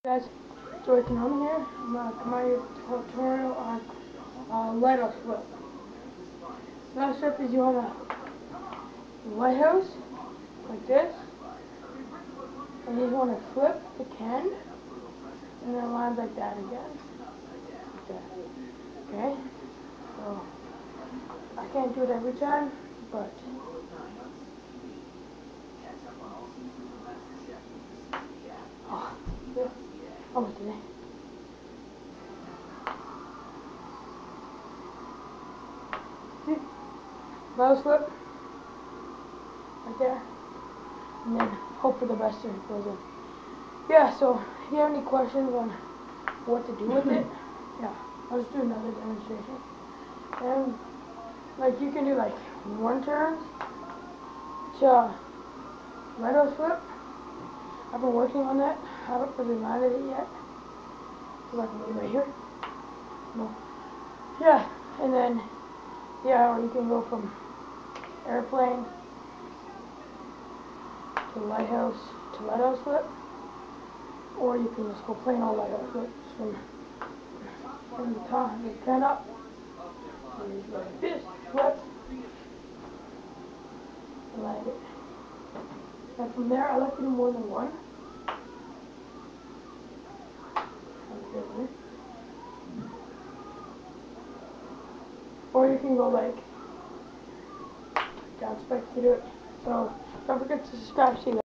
Guys, Joy Konami here. I'm going to come out here with a tutorial on lighthouse flip. Last step is you want a lighthouse like this, and you want to flip the can, and then land like that again. Like that. Okay? So, I can't do it every time, but yeah, almost did it. See? Lighthouse flip, right there, and then hope for the best and it goes in. Yeah, so if you have any questions on what to do with it, yeah, I'll just do another demonstration. And like you can do like one turn to lighthouse flip. I've been working on that. I haven't really landed it yet. So I can leave right here. No. Yeah, and then yeah, or you can go from airplane to lighthouse flip, or you can just go plain old lighthouse flip from the top, the pen up. And you go like this, flip, and land it. And from there, I like to do more than one. Or you can go like down spike to do it. So don't forget to subscribe. See you guys.